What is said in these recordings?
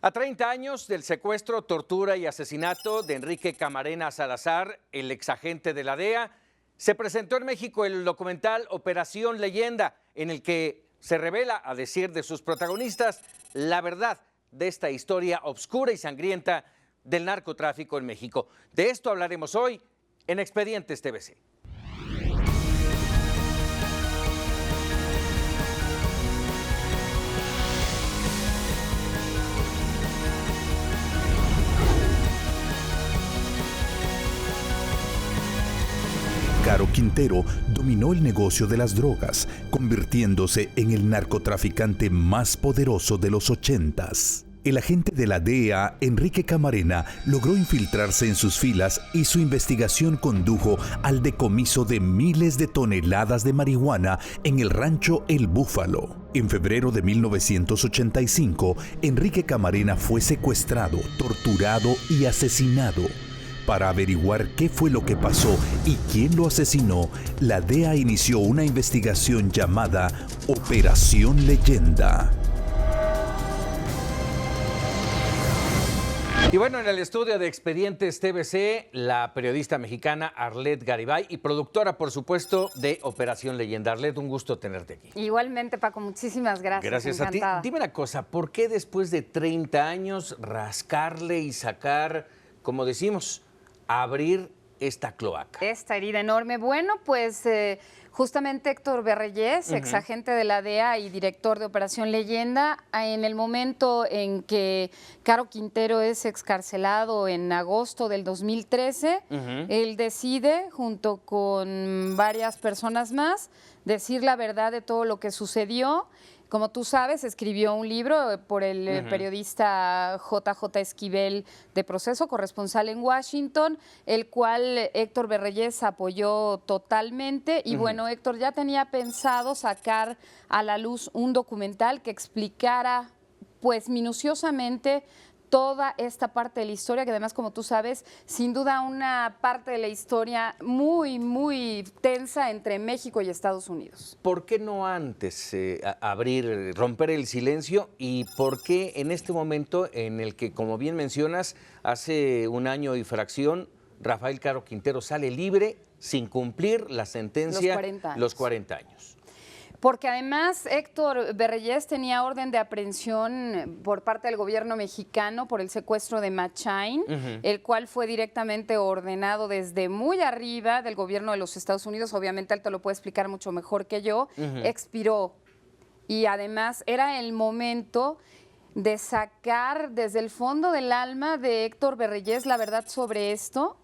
A 30 años del secuestro, tortura y asesinato de Enrique Camarena Salazar, el exagente de la DEA, se presentó en México el documental Operación Leyenda, en el que se revela, a decir de sus protagonistas, la verdad de esta historia obscura y sangrienta del narcotráfico en México. De esto hablaremos hoy en Expedientes TVC. Caro Quintero dominó el negocio de las drogas, convirtiéndose en el narcotraficante más poderoso de los 80s. El agente de la DEA, Enrique Camarena, logró infiltrarse en sus filas y su investigación condujo al decomiso de miles de toneladas de marihuana en el rancho El Búfalo. En febrero de 1985, Enrique Camarena fue secuestrado, torturado y asesinado. Para averiguar qué fue lo que pasó y quién lo asesinó, la DEA inició una investigación llamada Operación Leyenda. Y bueno, en el estudio de Expedientes TVC, la periodista mexicana Arlet Garibay y productora, por supuesto, de Operación Leyenda. Arlet, un gusto tenerte aquí. Igualmente, Paco, muchísimas gracias. Gracias a ti. Dime una cosa, ¿por qué después de 30 años rascarle y sacar, como decimos, abrir esta cloaca? Esta herida enorme. Bueno, pues justamente Héctor Berreyes, exagente de la DEA y director de Operación Leyenda, en el momento en que Caro Quintero es excarcelado en agosto del 2013, él decide, junto con varias personas más, decir la verdad de todo lo que sucedió. Como tú sabes, escribió un libro por el periodista JJ Esquivel de Proceso, corresponsal en Washington, el cual Héctor Berreyes apoyó totalmente. Y bueno, Héctor ya tenía pensado sacar a la luz un documental que explicara pues minuciosamente toda esta parte de la historia, que además, como tú sabes, sin duda una parte de la historia muy, muy tensa entre México y Estados Unidos. ¿Por qué no antes romper el silencio? ¿Y por qué en este momento en el que, como bien mencionas, hace un año y fracción, Rafael Caro Quintero sale libre sin cumplir la sentencia, los 40 años? Porque además Héctor Berreyes tenía orden de aprehensión por parte del gobierno mexicano por el secuestro de Machain, el cual fue directamente ordenado desde muy arriba del gobierno de los Estados Unidos. Obviamente él te lo puede explicar mucho mejor que yo. Expiró. Y además era el momento de sacar desde el fondo del alma de Héctor Berreyes la verdad sobre esto.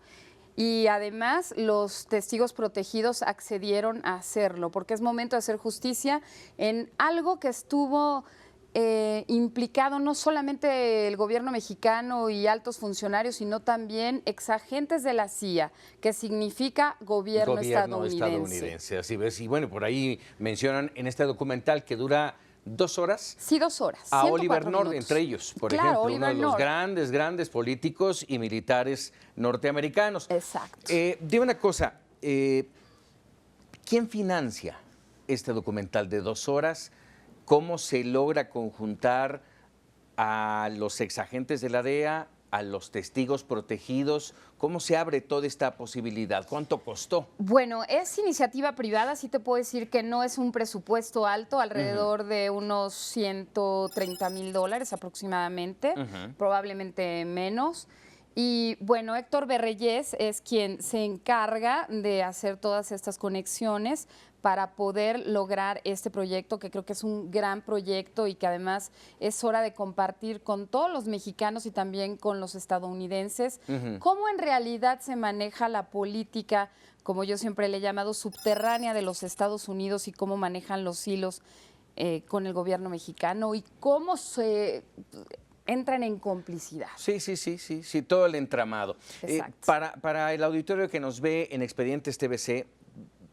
Y además los testigos protegidos accedieron a hacerlo, porque es momento de hacer justicia en algo que estuvo implicado no solamente el gobierno mexicano y altos funcionarios, sino también exagentes de la CIA, que significa gobierno estadounidense. Así ves. Y bueno, por ahí mencionan en este documental que dura 2 horas. Sí, 2 horas. A Oliver North, entre ellos, por ejemplo, Oliver uno de los North. grandes políticos y militares norteamericanos. Exacto. Dime una cosa, ¿quién financia este documental de 2 horas? ¿Cómo se logra conjuntar a los exagentes de la DEA, a los testigos protegidos? ¿Cómo se abre toda esta posibilidad? ¿Cuánto costó? Bueno, es iniciativa privada, sí te puedo decir que no es un presupuesto alto, alrededor de unos $130,000 aproximadamente, probablemente menos. Y bueno, Héctor Berreyes es quien se encarga de hacer todas estas conexiones para poder lograr este proyecto, que creo que es un gran proyecto y que además es hora de compartir con todos los mexicanos y también con los estadounidenses cómo en realidad se maneja la política, como yo siempre le he llamado, subterránea de los Estados Unidos y cómo manejan los hilos con el gobierno mexicano y cómo se entran en complicidad. Sí, todo el entramado. Para el auditorio que nos ve en Expedientes TVC,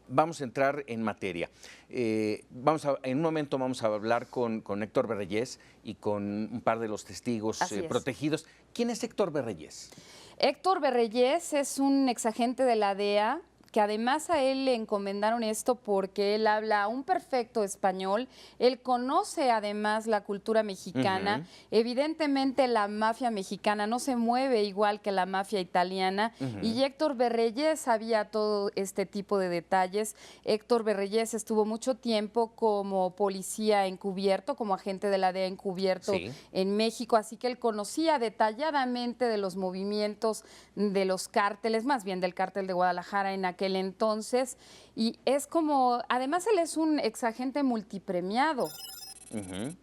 vamos a entrar en materia. En un momento vamos a hablar con Héctor Berreyes y con un par de los testigos protegidos. ¿Quién es Héctor Berreyes? Héctor Berreyes es un exagente de la DEA que además a él le encomendaron esto porque él habla un perfecto español, él conoce además la cultura mexicana, evidentemente la mafia mexicana no se mueve igual que la mafia italiana, y Héctor Berreyes sabía todo este tipo de detalles. Héctor Berreyes estuvo mucho tiempo como policía encubierto, como agente de la DEA encubierto en México, así que él conocía detalladamente de los movimientos de los cárteles, más bien del cártel de Guadalajara en aquel entonces, y es como, además él es un exagente multipremiado.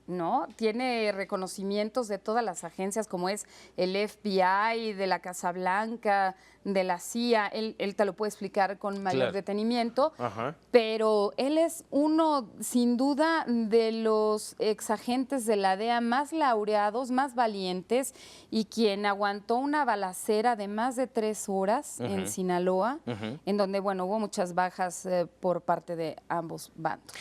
¿No? Tiene reconocimientos de todas las agencias como es el FBI, de la Casa Blanca, de la CIA, él te lo puede explicar con mayor detenimiento, pero él es uno, sin duda, de los exagentes de la DEA más laureados, más valientes, y quien aguantó una balacera de más de 3 horas en Sinaloa, en donde, bueno, hubo muchas bajas por parte de ambos bandos.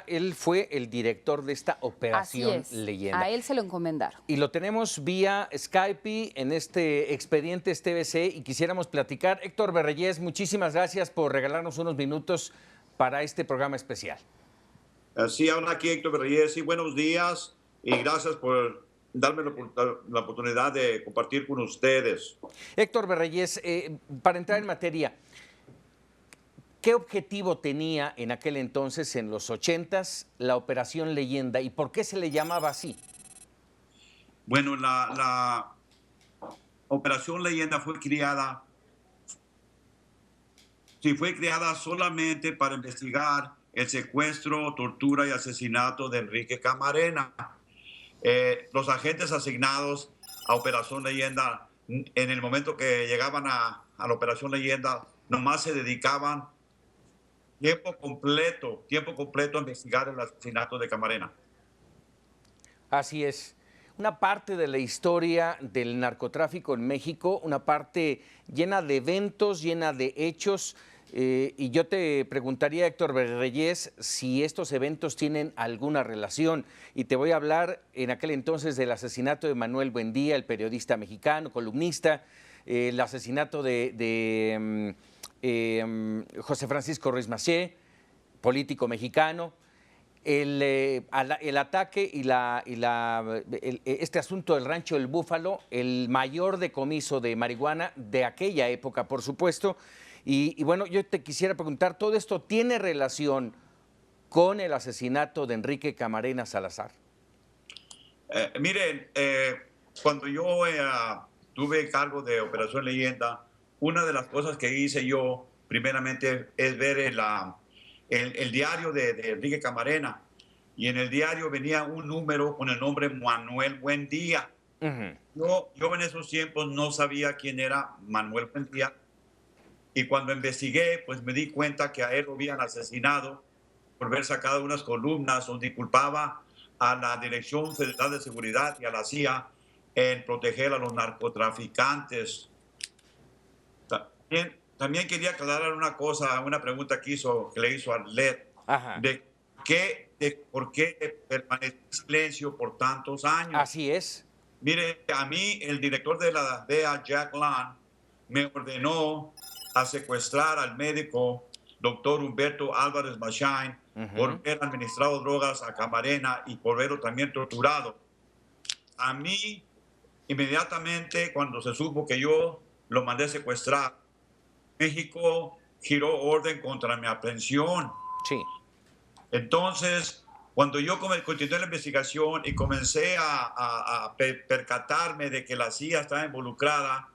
Él fue el director de esta operación Leyenda. A él se lo encomendaron. Y lo tenemos vía Skype en este Expedientes TVC y quisiéramos platicar. Héctor Berreyes, muchísimas gracias por regalarnos unos minutos para este programa especial. Sí, habla aquí Héctor Berreyes. Sí, buenos días y gracias por darme la oportunidad de compartir con ustedes. Héctor Berreyes, para entrar en materia, ¿qué objetivo tenía en aquel entonces, en los 80s, la Operación Leyenda y por qué se le llamaba así? Bueno, la Operación Leyenda fue creada solamente para investigar el secuestro, tortura y asesinato de Enrique Camarena. Los agentes asignados a Operación Leyenda, en el momento que llegaban a la Operación Leyenda, nomás se dedicaban tiempo completo a investigar el asesinato de Camarena. Así es. Una parte de la historia del narcotráfico en México, una parte llena de eventos, llena de hechos. Y yo te preguntaría, Héctor Berreyes, si estos eventos tienen alguna relación. Y te voy a hablar en aquel entonces del asesinato de Manuel Buendía, el periodista mexicano, columnista, el asesinato de José Francisco Ruiz Massieu, político mexicano, el ataque y este asunto del Rancho del Búfalo, el mayor decomiso de marihuana de aquella época, por supuesto. Y bueno, yo te quisiera preguntar, ¿todo esto tiene relación con el asesinato de Enrique Camarena Salazar? Miren, cuando yo tuve cargo de Operación Leyenda, una de las cosas que hice yo, primeramente, es ver el diario de Enrique Camarena. Y en el diario venía un número con el nombre Manuel Buendía. Yo en esos tiempos no sabía quién era Manuel Buendía. Y cuando investigué, pues me di cuenta que a él lo habían asesinado por haber sacado unas columnas donde culpaba a la Dirección Federal de Seguridad y a la CIA en proteger a los narcotraficantes. También quería aclarar una cosa, una pregunta que le hizo a Led, por qué permaneció en silencio por tantos años. Así es. Mire, a mí el director de la DEA, Jack Lang, me ordenó a secuestrar al médico doctor Humberto Álvarez Machain por haber administrado drogas a Camarena y por verlo también torturado. A mí, inmediatamente, cuando se supo que yo lo mandé secuestrar, México giró orden contra mi aprehensión. Sí. Entonces, cuando yo continué la investigación y comencé a percatarme de que la CIA estaba involucrada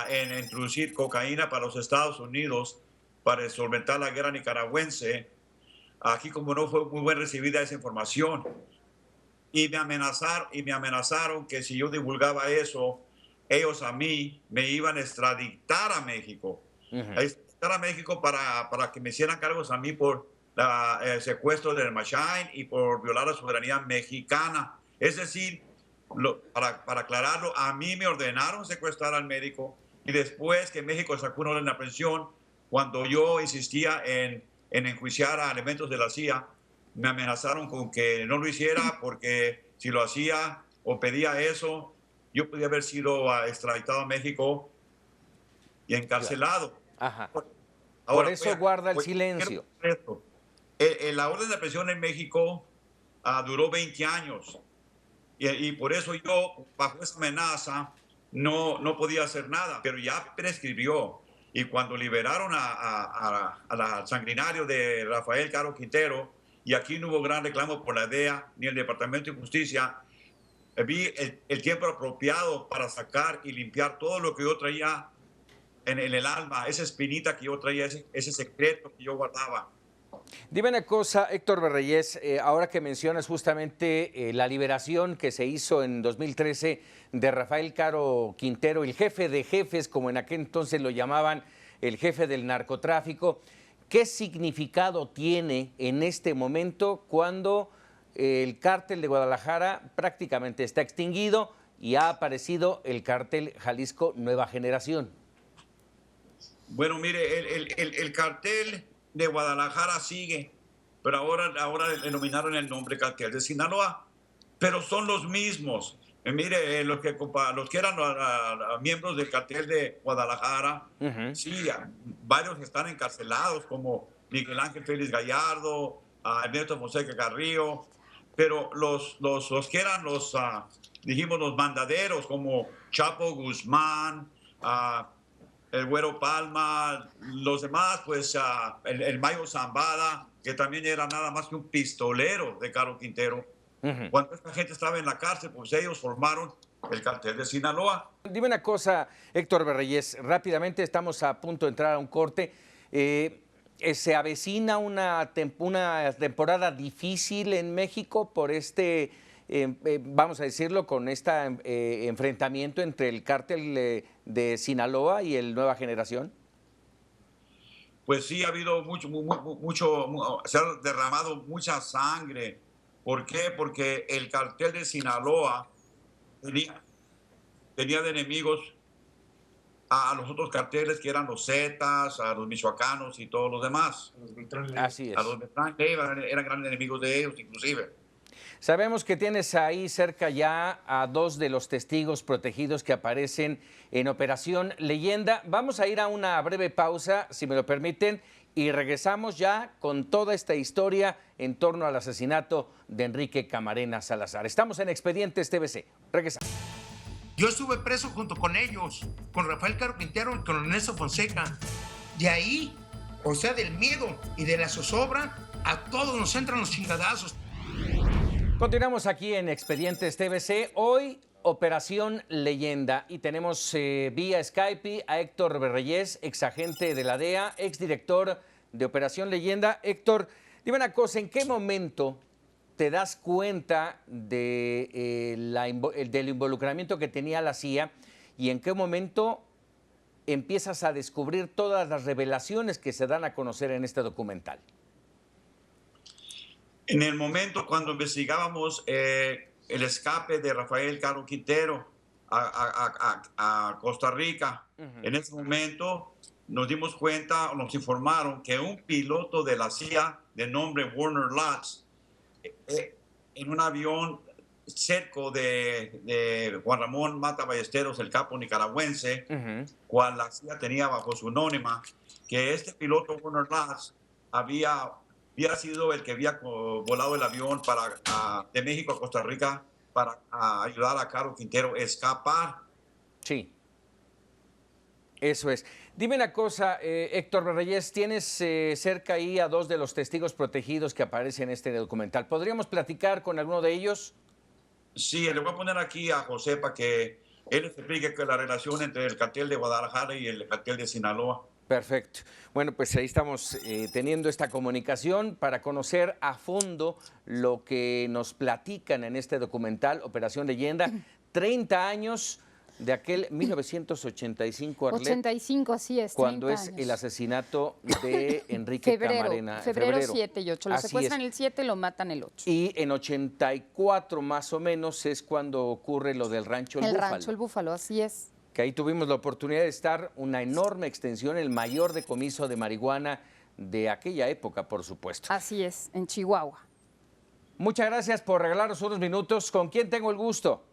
en introducir cocaína para los Estados Unidos para solventar la guerra nicaragüense, aquí como no fue muy bien recibida esa información. Y me amenazaron que si yo divulgaba eso, ellos a mí me iban a extraditar a México. A extraditar a México para que me hicieran cargos a mí por el secuestro del Machain y por violar la soberanía mexicana. Es decir, para aclararlo, a mí me ordenaron secuestrar al médico y después que México sacó una orden de aprehensión, cuando yo insistía en enjuiciar a elementos de la CIA, me amenazaron con que no lo hiciera porque si lo hacía o pedía eso, yo podía haber sido extraditado a México y encarcelado. Por eso vea, guarda el pues, silencio. esto. La orden de presión en México duró 20 años y por eso yo, bajo esa amenaza, no podía hacer nada, pero ya prescribió. Y cuando liberaron al sanguinario de Rafael Caro Quintero, y aquí no hubo gran reclamo por la DEA ni el Departamento de Justicia, vi el tiempo apropiado para sacar y limpiar todo lo que yo traía en el alma, esa espinita que yo traía, ese secreto que yo guardaba. Dime una cosa, Héctor Berreyes, ahora que mencionas justamente la liberación que se hizo en 2013 de Rafael Caro Quintero, el jefe de jefes, como en aquel entonces lo llamaban, el jefe del narcotráfico, ¿qué significado tiene en este momento cuando el cártel de Guadalajara prácticamente está extinguido y ha aparecido el cártel Jalisco Nueva Generación? Bueno, mire, el cartel de Guadalajara sigue, pero ahora le denominaron el nombre Cartel de Sinaloa, pero son los mismos. Mire, los que eran miembros del cartel de Guadalajara, sí, varios están encarcelados, como Miguel Ángel Félix Gallardo, Ernesto Fonseca Carrillo, pero los que eran dijimos, los mandaderos, como Chapo Guzmán, el Güero Palma, los demás, pues el Mayo Zambada, que también era nada más que un pistolero de Caro Quintero. Cuando esta gente estaba en la cárcel, pues ellos formaron el cartel de Sinaloa. Dime una cosa, Héctor Berreyes, rápidamente estamos a punto de entrar a un corte. ¿Se avecina una temporada difícil en México por vamos a decirlo, con este enfrentamiento entre el cártel de Sinaloa y el Nueva Generación? Pues sí, ha habido se ha derramado mucha sangre. ¿Por qué? Porque el cartel de Sinaloa tenía de enemigos a los otros carteles que eran los Zetas, a los michoacanos y todos los demás. Así es. A los Beltrán Leiva eran grandes enemigos de ellos, inclusive. Sabemos que tienes ahí cerca ya a dos de los testigos protegidos que aparecen en Operación Leyenda. Vamos a ir a una breve pausa, si me lo permiten, y regresamos ya con toda esta historia en torno al asesinato de Enrique Camarena Salazar. Estamos en Expedientes TVC. Regresamos. Yo estuve preso junto con ellos, con Rafael Caro Quintero y con Ernesto Fonseca. De ahí, o sea, del miedo y de la zozobra, a todos nos entran los chingadazos. Continuamos aquí en Expedientes TVC. Hoy, Operación Leyenda. Y tenemos vía Skype a Héctor Berreyes, exagente de la DEA, exdirector de Operación Leyenda. Héctor, dime una cosa, ¿en qué momento te das cuenta del involucramiento que tenía la CIA y en qué momento empiezas a descubrir todas las revelaciones que se dan a conocer en este documental? En el momento cuando investigábamos el escape de Rafael Caro Quintero a Costa Rica, en ese momento nos dimos cuenta, o nos informaron que un piloto de la CIA de nombre Warner Lutz, en un avión cerco de Juan Ramón Mata Ballesteros, el capo nicaragüense, cual la CIA tenía bajo su anónima, que este piloto Warner Lutz había sido el que había volado el avión de México a Costa Rica para ayudar a Caro Quintero a escapar. Sí, eso es. Dime una cosa, Héctor Berreyes, tienes cerca ahí a dos de los testigos protegidos que aparecen en este documental. ¿Podríamos platicar con alguno de ellos? Sí, le voy a poner aquí a José para que él explique la relación entre el cartel de Guadalajara y el cartel de Sinaloa. Perfecto. Bueno, pues ahí estamos teniendo esta comunicación para conocer a fondo lo que nos platican en este documental, Operación Leyenda. 30 años de aquel 1985, Arlet. 85, así es. Cuando 30 es años. el asesinato de Enrique Camarena. Febrero 7 y 8. Lo Así secuestran es. el 7, lo matan el 8. Y en 84 más o menos es cuando ocurre lo del Rancho El Búfalo. Rancho El Búfalo, así es. Que ahí tuvimos la oportunidad de estar, una enorme extensión, el mayor decomiso de marihuana de aquella época, por supuesto. Así es, en Chihuahua. Muchas gracias por regalarnos unos minutos. ¿Con quién tengo el gusto?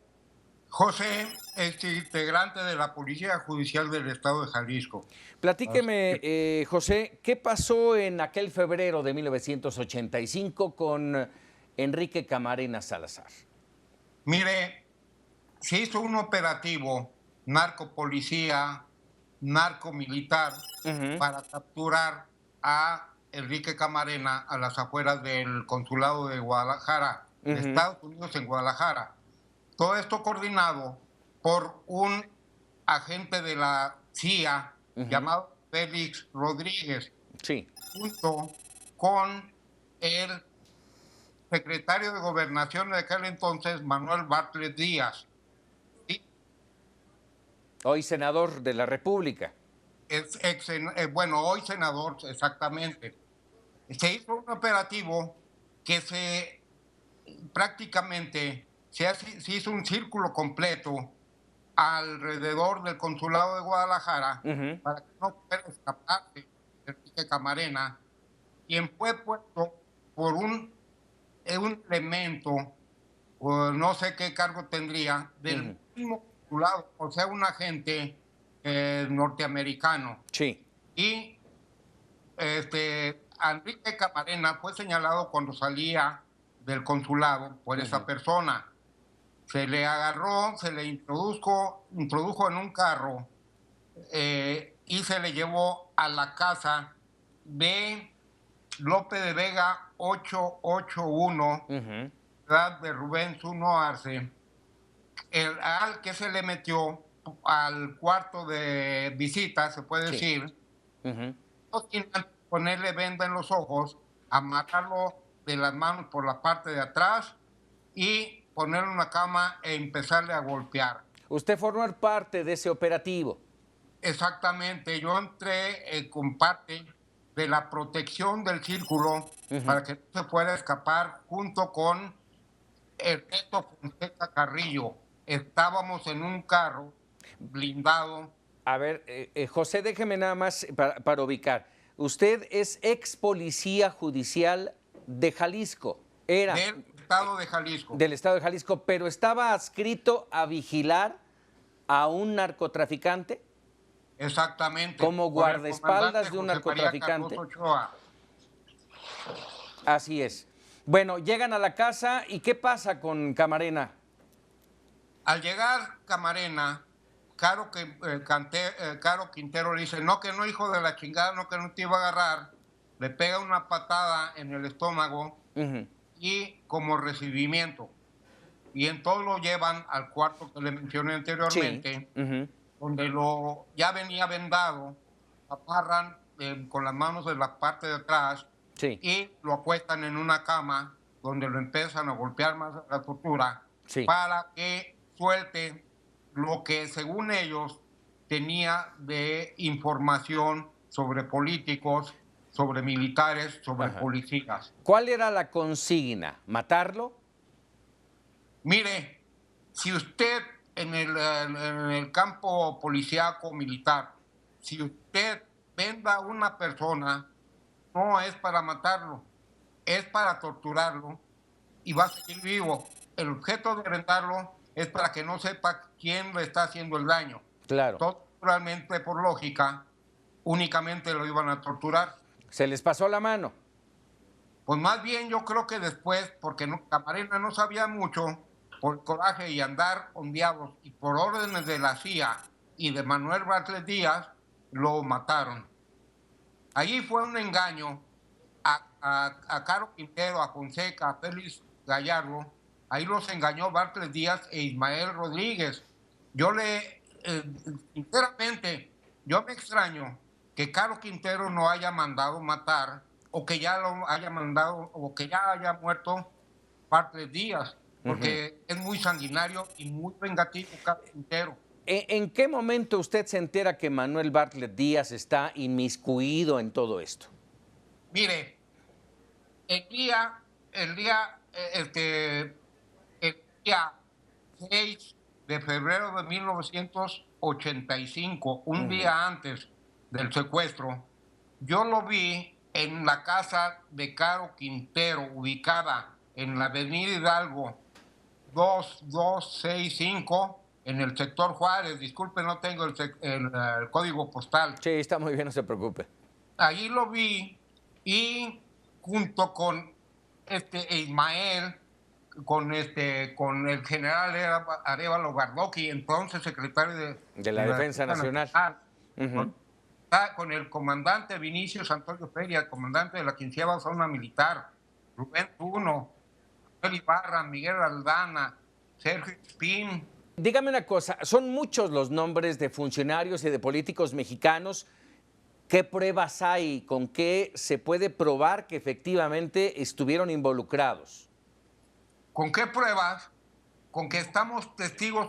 José es integrante de la Policía Judicial del Estado de Jalisco. Platíqueme, José, ¿qué pasó en aquel febrero de 1985 con Enrique Camarena Salazar? Mire, se hizo un operativo narcopolicía, narcomilitar, para capturar a Enrique Camarena a las afueras del consulado de Guadalajara, de Estados Unidos en Guadalajara. Todo esto coordinado por un agente de la CIA llamado Félix Rodríguez, Sí. junto con el secretario de Gobernación de aquel entonces, Manuel Bartlett Díaz. ¿Sí? Hoy senador de la República. Bueno, hoy senador, exactamente. Se hizo un operativo que prácticamente se hizo un círculo completo alrededor del consulado de Guadalajara para que no pudiera escaparse Enrique Camarena, quien fue puesto por un elemento, o no sé qué cargo tendría, del mismo consulado, o sea, un agente norteamericano. Sí. Y Enrique Camarena fue señalado cuando salía del consulado por esa persona. Se le agarró, se le introdujo en un carro y se le llevó a la casa de Lope de Vega 881, ciudad de Rubén Zuno Arce, al que se le metió al cuarto de visita, se puede decir, sin ponerle venda en los ojos, amarrarlo de las manos por la parte de atrás y ponerlo en una cama e empezarle a golpear. ¿Usted formó parte de ese operativo? Exactamente, yo entré con parte de la protección del círculo para que no se pueda escapar junto con Ernesto Fonseca Carrillo. Estábamos en un carro blindado. A ver, José, déjeme nada más para ubicar. Usted es ex policía judicial de Jalisco. Era del estado de Jalisco. Del estado de Jalisco, pero estaba adscrito a vigilar a un narcotraficante. Exactamente. Como guardaespaldas de un narcotraficante. Así es. Bueno, llegan a la casa y ¿qué pasa con Camarena? Al llegar Camarena, Caro Quintero le dice, no, que no, hijo de la chingada, no, que no te iba a agarrar. Le pega una patada en el estómago y como recibimiento. Y entonces lo llevan al cuarto que le mencioné anteriormente, donde ya venía vendado, amarran con las manos en la parte de atrás y lo acuestan en una cama donde lo empiezan a golpear más a la tortura para que suelte lo que según ellos tenía de información sobre políticos, sobre militares, sobre policías. ¿Cuál era la consigna? ¿Matarlo? Mire, si usted en el campo policíaco militar, si usted venda a una persona, no es para matarlo, es para torturarlo y va a seguir vivo. El objeto de vendarlo es para que no sepa quién le está haciendo el daño. Claro. Totalmente por lógica, únicamente lo iban a torturar. ¿Se les pasó la mano? Pues más bien yo creo que después, porque Camarena no sabía mucho, por coraje y andar ondeados y por órdenes de la CIA y de Manuel Bartlett Díaz, lo mataron. Allí fue un engaño a Caro Quintero, a Fonseca, a Félix Gallardo. Ahí los engañó Bartlett Díaz e Ismael Rodríguez. Sinceramente, yo me extraño que Caro Quintero no haya mandado matar o que ya lo haya mandado o que ya haya muerto Bartlett Díaz, porque es muy sanguinario y muy vengativo Caro Quintero. ¿En qué momento usted se entera que Manuel Bartlett Díaz está inmiscuido en todo esto? Mire, el día 6 de febrero de 1985, un día antes del secuestro, yo lo vi en la casa de Caro Quintero, ubicada en la avenida Hidalgo 2265, en el sector Juárez. Disculpe, no tengo el código postal. Sí, está muy bien, no se preocupe. Allí lo vi y junto con Ismael, con el general Arévalo Gardoqui, entonces secretario de la Defensa Nacional. Con el comandante Vinicio Antonio Feria, comandante de la 15ª Zona Militar, Rubén Tuno, Miguel Ibarra, Miguel Aldana, Sergio Espín. Dígame una cosa, son muchos los nombres de funcionarios y de políticos mexicanos. ¿Qué pruebas hay? ¿Con qué se puede probar que efectivamente estuvieron involucrados? ¿Con qué pruebas? Con que estamos testigos,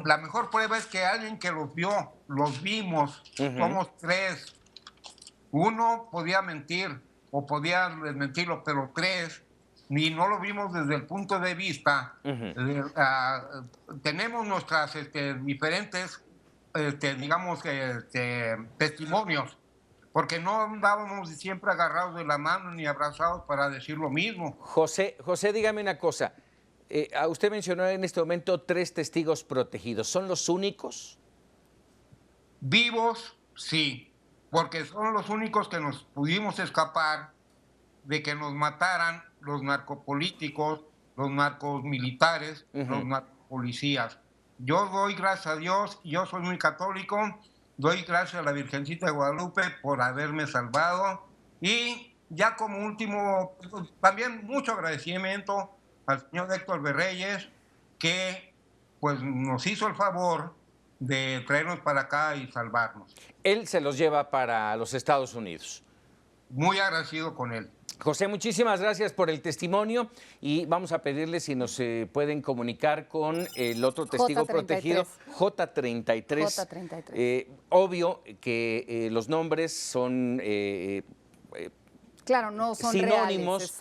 la mejor prueba es que alguien que los vio, los vimos, somos 3. Uno podía mentir o podía desmentirlo, pero 3, ni no lo vimos desde el punto de vista. Tenemos nuestras diferentes, testimonios, porque no andábamos siempre agarrados de la mano ni abrazados para decir lo mismo. José, dígame una cosa. Usted mencionó en este momento 3 testigos protegidos. ¿Son los únicos? Vivos, sí, porque son los únicos que nos pudimos escapar de que nos mataran los narcopolíticos, los narcos militares, los narcopolicías. Yo doy gracias a Dios, yo soy muy católico, doy gracias a la Virgencita de Guadalupe por haberme salvado. Y ya como último, también mucho agradecimiento al señor Héctor Berreyes, que pues nos hizo el favor de traernos para acá y salvarnos. Él se los lleva para los Estados Unidos. Muy agradecido con él. José, muchísimas gracias por el testimonio y vamos a pedirle si nos pueden comunicar con el otro testigo J33. protegido, J33. Obvio que los nombres son claro, no son sinónimos,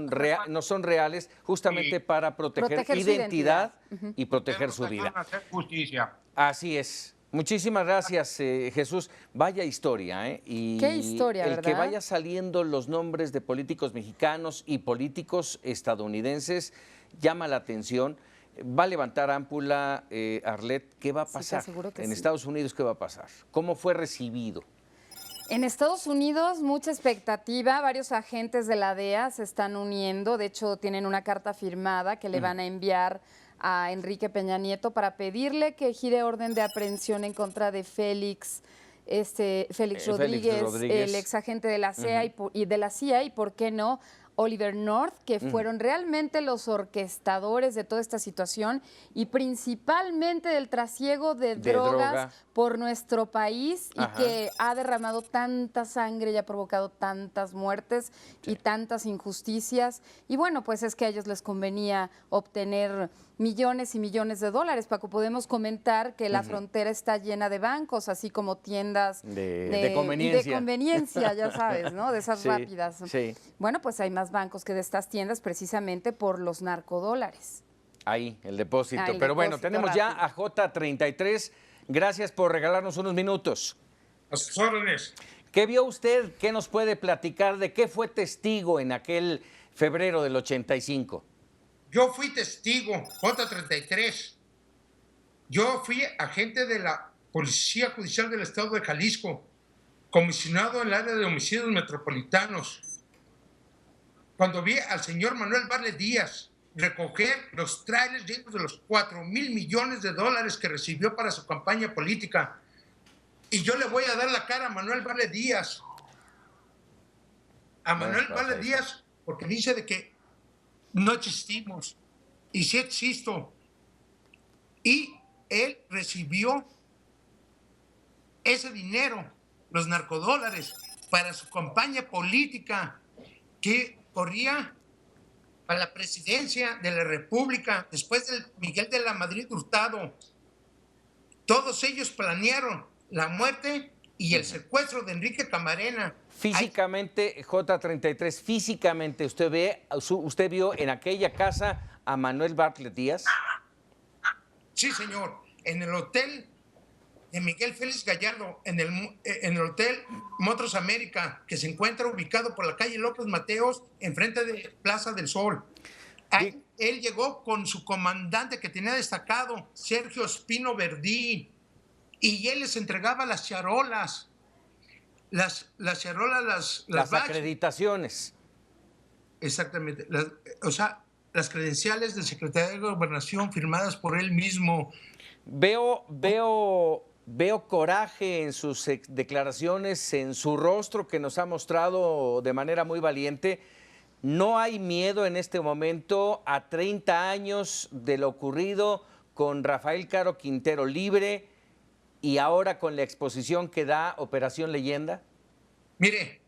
reales, no son reales, justamente para proteger identidad y proteger su vida. Hacer justicia. Así es. Muchísimas gracias, Jesús. Vaya historia, ¿eh? Y qué historia, el ¿verdad? que vaya saliendo los nombres de políticos mexicanos y políticos estadounidenses llama la atención. Va a levantar ámpula, Arlet. ¿Qué va a pasar? Sí, te aseguro que en sí. Estados Unidos, ¿qué va a pasar? ¿Cómo fue recibido? En Estados Unidos, mucha expectativa. Varios agentes de la DEA se están uniendo. De hecho, tienen una carta firmada que le van a enviar a Enrique Peña Nieto para pedirle que gire orden de aprehensión en contra de Félix Rodríguez, el ex agente de la CIA y de la CIA, y por qué no, Oliver North, que fueron realmente los orquestadores de toda esta situación y principalmente del trasiego de drogas por nuestro país y que ha derramado tanta sangre y ha provocado tantas muertes y tantas injusticias. Y bueno, pues es que a ellos les convenía obtener millones y millones de dólares. Paco, podemos comentar que la frontera está llena de bancos, así como tiendas de conveniencia. De conveniencia, ya sabes, ¿no? De esas rápidas. Sí. Bueno, pues hay más bancos que de estas tiendas precisamente por los narcodólares. Ahí, el depósito. El Pero bueno, depósito tenemos ya a J33. Gracias por regalarnos unos minutos. A sus órdenes. ¿Qué vio usted? ¿Qué nos puede platicar? ¿De qué fue testigo en aquel febrero del 85? Yo fui testigo, J33. Yo fui agente de la Policía Judicial del Estado de Jalisco, comisionado en el área de homicidios metropolitanos. Cuando vi al señor Manuel Barlet Díaz recoger los trailers llenos de los 4,000 millones de dólares que recibió para su campaña política. Y yo le voy a dar la cara a Manuel Barlet Díaz. A Manuel Barlet Díaz, porque dice de que no existimos. Y sí existo. Y él recibió ese dinero, los narcodólares, para su campaña política que corría para la presidencia de la República después de Miguel de la Madrid Hurtado. Todos ellos planearon la muerte y el secuestro de Enrique Camarena. Físicamente, J33, físicamente, ¿usted vio en aquella casa a Manuel Barlet Díaz? Sí, señor. En el hotel de Miguel Félix Gallardo, en el hotel Motros América, que se encuentra ubicado por la calle López Mateos, enfrente de Plaza del Sol. él llegó con su comandante que tenía destacado, Sergio Espino Verdí, y él les entregaba las charolas, las charolas, Las badges. acreditaciones. Exactamente, o sea, las credenciales del secretario de Gobernación firmadas por él mismo. Veo coraje en sus declaraciones, en su rostro que nos ha mostrado de manera muy valiente. ¿No hay miedo en este momento a 30 años de lo ocurrido con Rafael Caro Quintero libre y ahora con la exposición que da Operación Leyenda? Mire,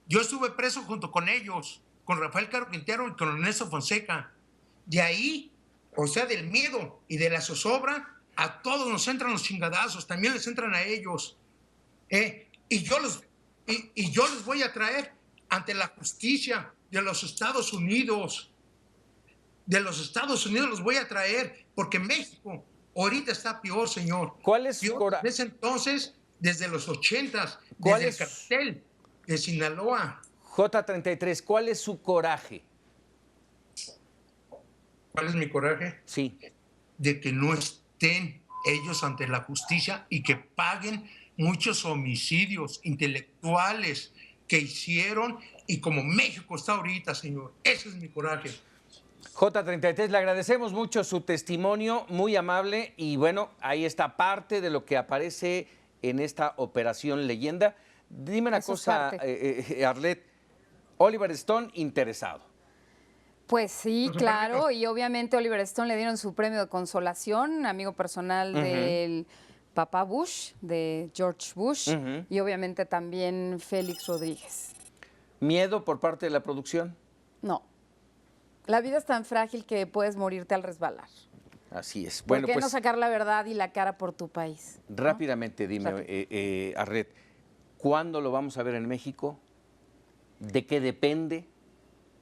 yo estuve preso junto con ellos, con Rafael Caro Quintero y con Ernesto Fonseca. De ahí, o sea, del miedo y de la zozobra, a todos nos entran los chingadazos, también les entran a ellos. Y yo les voy a traer ante la justicia de los Estados Unidos. De los Estados Unidos los voy a traer, porque México ahorita está peor, señor. ¿Cuál es su coraje? Desde entonces, desde los 80s, desde el cartel de Sinaloa. J33, ¿cuál es su coraje? ¿Cuál es mi coraje? Sí. De que no estén ellos ante la justicia y que paguen muchos homicidios intelectuales que hicieron, y como México está ahorita, señor. Ese es mi coraje. J33, le agradecemos mucho su testimonio, muy amable, y bueno, ahí está parte de lo que aparece en esta Operación Leyenda. Dime una cosa, Arlet, Oliver Stone interesado. Pues sí, claro, y obviamente Oliver Stone le dieron su premio de consolación, amigo personal del papá Bush, de George Bush, y obviamente también Félix Rodríguez. ¿Miedo por parte de la producción? No. La vida es tan frágil que puedes morirte al resbalar. Así es. ¿Por Bueno, qué pues, no sacar la verdad y la cara por tu país? rápidamente dime, Arlet, ¿cuándo lo vamos a ver en México? ¿De qué depende?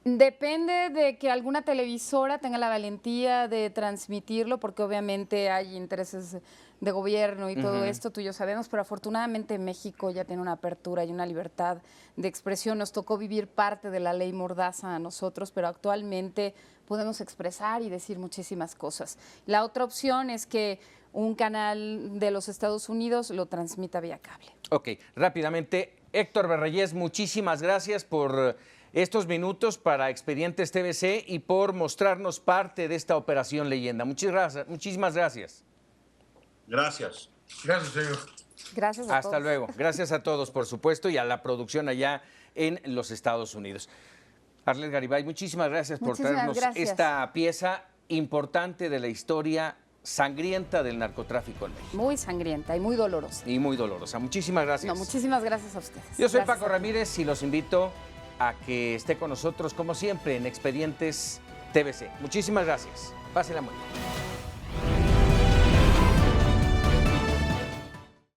Depende de que alguna televisora tenga la valentía de transmitirlo, porque obviamente hay intereses de gobierno y todo esto, tú y yo sabemos, pero afortunadamente México ya tiene una apertura y una libertad de expresión. Nos tocó vivir parte de la ley Mordaza a nosotros, pero actualmente podemos expresar y decir muchísimas cosas. La otra opción es que un canal de los Estados Unidos lo transmita vía cable. Ok, rápidamente, Héctor Berreyes, muchísimas gracias por estos minutos para Expedientes TVC y por mostrarnos parte de esta Operación Leyenda. Muchísimas gracias. Gracias. Gracias, señor. Gracias a todos. Hasta luego. Gracias a todos, por supuesto, y a la producción allá en los Estados Unidos. Arlet Garibay, muchísimas gracias por traernos esta pieza importante de la historia sangrienta del narcotráfico en México. Muy sangrienta y muy dolorosa. Y muy dolorosa. Muchísimas gracias. No, muchísimas gracias a ustedes. Yo soy Gracias. Paco Ramírez y los invito a que esté con nosotros, como siempre, en Expedientes TVC. Muchísimas gracias. Pásenla muy bien.